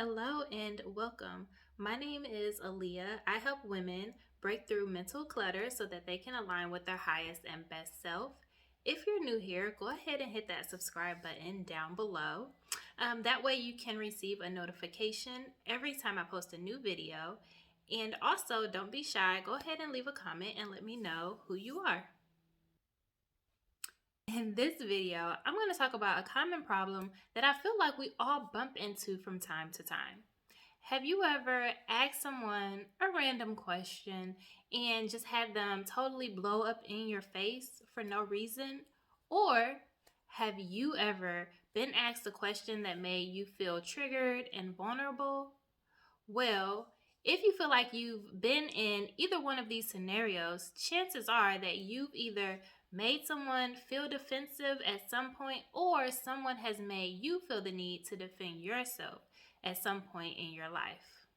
Hello and welcome. My name is Aaliyah. I help women break through mental clutter so that they can align with their highest and best self. If you're new here, go ahead and hit that subscribe button down below. That way, you can receive a notification every time I post a new video. And also, don't be shy. Go ahead and leave a comment and let me know who you are. In this video, I'm going to talk about a common problem that I feel like we all bump into from time to time. Have you ever asked someone a random question and just had them totally blow up in your face for no reason? Or have you ever been asked a question that made you feel triggered and vulnerable? Well, if you feel like you've been in either one of these scenarios, chances are that you've either made someone feel defensive at some point or someone has made you feel the need to defend yourself at some point in your life.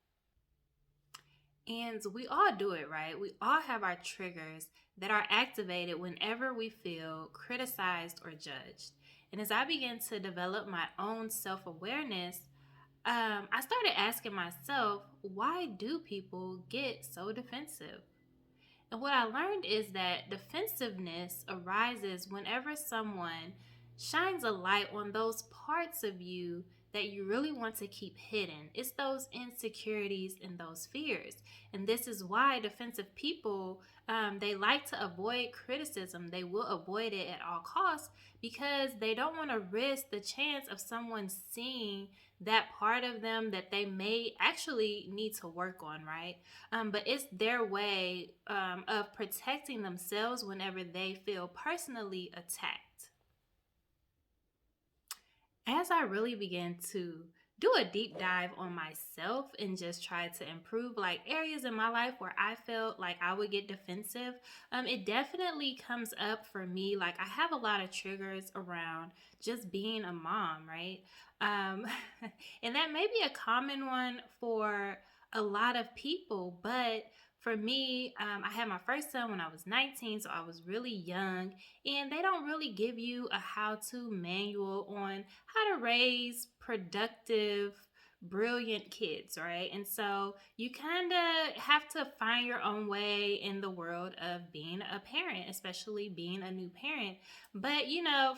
And we all do it, right? We all have our triggers that are activated whenever we feel criticized or judged. And as I began to develop my own self awareness, I started asking myself, why do people get so defensive? And what I learned is that defensiveness arises whenever someone shines a light on those parts of you that you really want to keep hidden. It's those insecurities and those fears. And this is why defensive people, they like to avoid criticism. They will avoid it at all costs because they don't want to risk the chance of someone seeing that part of them that they may actually need to work on, right? But it's their way of protecting themselves whenever they feel personally attacked. As I really began to do a deep dive on myself and just try to improve like areas in my life where I felt like I would get defensive, it definitely comes up for me. Like I have a lot of triggers around just being a mom, right? Um, and that may be a common one for a lot of people, but for me, I had my first son when I was 19, so I was really young, and they don't really give you a how to manual on how to raise productive, brilliant kids, right? And so you kind of have to find your own way in the world of being a parent, especially being a new parent. But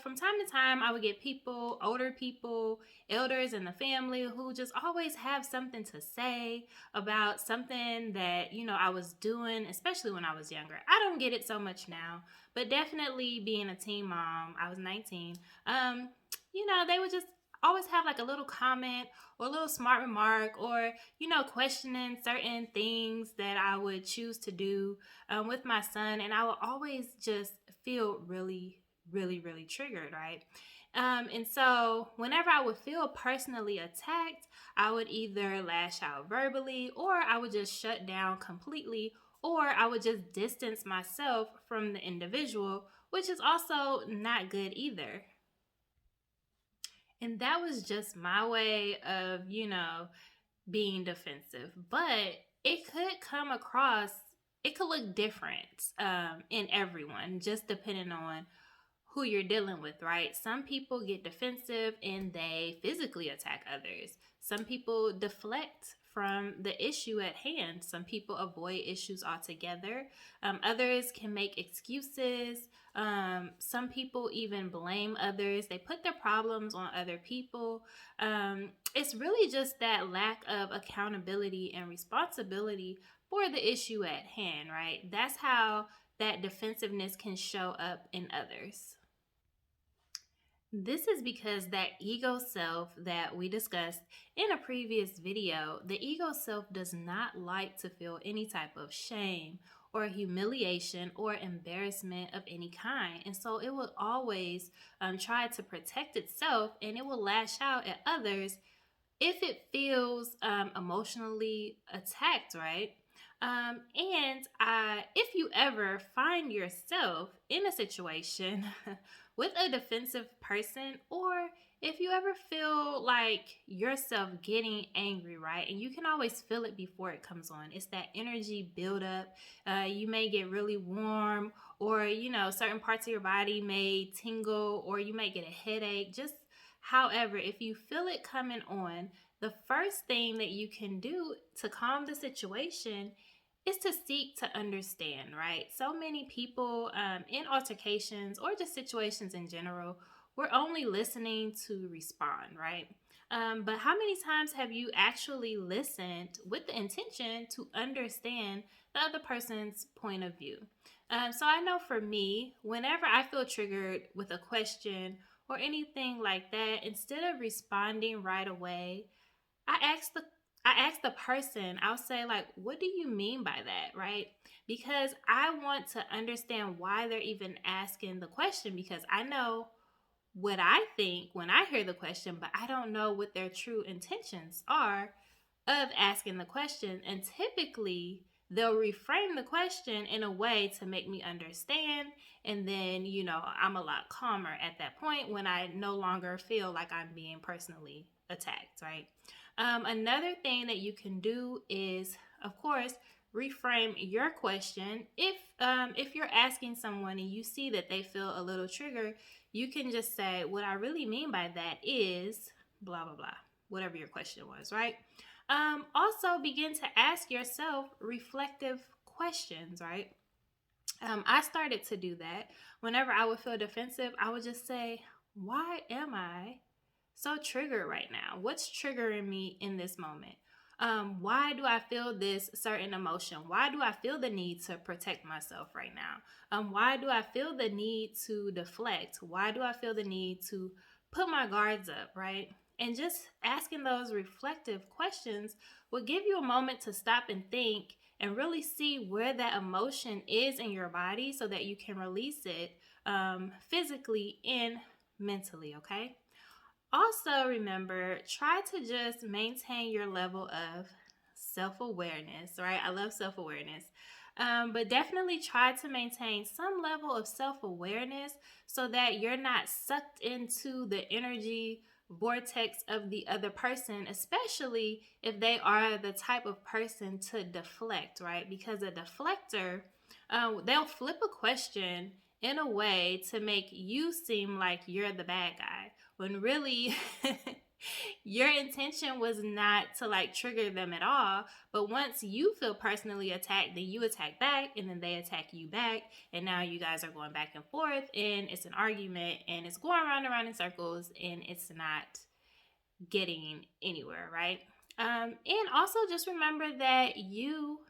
from time to time, I would get people, older people, elders in the family who just always have something to say about something that I was doing, especially when I was younger. I don't get it so much now, but definitely being a teen mom, I was 19. They would just always have like a little comment or a little smart remark or questioning certain things that I would choose to do with my son, and I would always just feel really, really, really triggered, right? And so whenever I would feel personally attacked, I would either lash out verbally or I would just shut down completely, or I would just distance myself from the individual, which is also not good either. And that was just my way of, being defensive. But it could come across, it could look different in everyone, just depending on who you're dealing with, right? Some people get defensive and they physically attack others. Some people deflect from the issue at hand. Some people avoid issues altogether. Others can make excuses. Some people even blame others. They put their problems on other people. It's really just that lack of accountability and responsibility for the issue at hand, right? That's how that defensiveness can show up in others. This is because that ego self that we discussed in a previous video, the ego self does not like to feel any type of shame or humiliation or embarrassment of any kind. And so it will always try to protect itself, and it will lash out at others if it feels emotionally attacked, right? If you ever find yourself in a situation with a defensive person, or if you ever feel like yourself getting angry, right? And you can always feel it before it comes on. It's that energy buildup. You may get really warm, or certain parts of your body may tingle, or you may get a headache. Just However, if you feel it coming on, the first thing that you can do to calm the situation is to seek to understand, right? So many people in altercations or just situations in general, we're only listening to respond, right? But how many times have you actually listened with the intention to understand the other person's point of view? So I know for me, whenever I feel triggered with a question or anything like that, instead of responding right away, I ask the I ask the person, I'll say like, what do you mean by that, right? Because I want to understand why they're even asking the question, because I know what I think when I hear the question, but I don't know what their true intentions are of asking the question. And typically, they'll reframe the question in a way to make me understand. And then, I'm a lot calmer at that point when I no longer feel like I'm being personally attacked, right? Another thing that you can do is, of course, reframe your question. If you're asking someone and you see that they feel a little triggered, you can just say, what I really mean by that is blah blah blah, whatever your question was, right? Also begin to ask yourself reflective questions, right? I started to do that. Whenever I would feel defensive, I would just say, why am I so triggered right now? What's triggering me in this moment? Why do I feel this certain emotion? Why do I feel the need to protect myself right now? Why do I feel the need to deflect? Why do I feel the need to put my guards up, right? And just asking those reflective questions will give you a moment to stop and think and really see where that emotion is in your body so that you can release it physically and mentally, okay? Also, remember, try to just maintain your level of self awareness, right? I love self awareness. But definitely try to maintain some level of self awareness so that you're not sucked into the energy vortex of the other person, especially if they are the type of person to deflect, right? Because a deflector, they'll flip a question in a way to make you seem like you're the bad guy when really your intention was not to like trigger them at all. But once you feel personally attacked, then you attack back and then they attack you back, and now you guys are going back and forth and it's an argument and it's going round and round in circles and it's not getting anywhere, right? And also just remember that you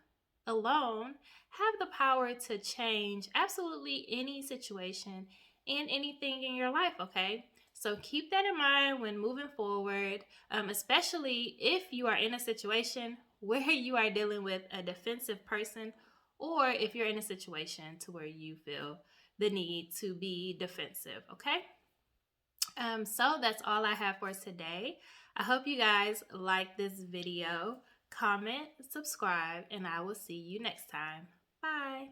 alone have the power to change absolutely any situation and anything in your life, okay? So keep that in mind when moving forward, especially if you are in a situation where you are dealing with a defensive person, or if you're in a situation to where you feel the need to be defensive, okay? So that's all I have for today. I hope you guys like this video. Comment, subscribe, and I will see you next time. Bye.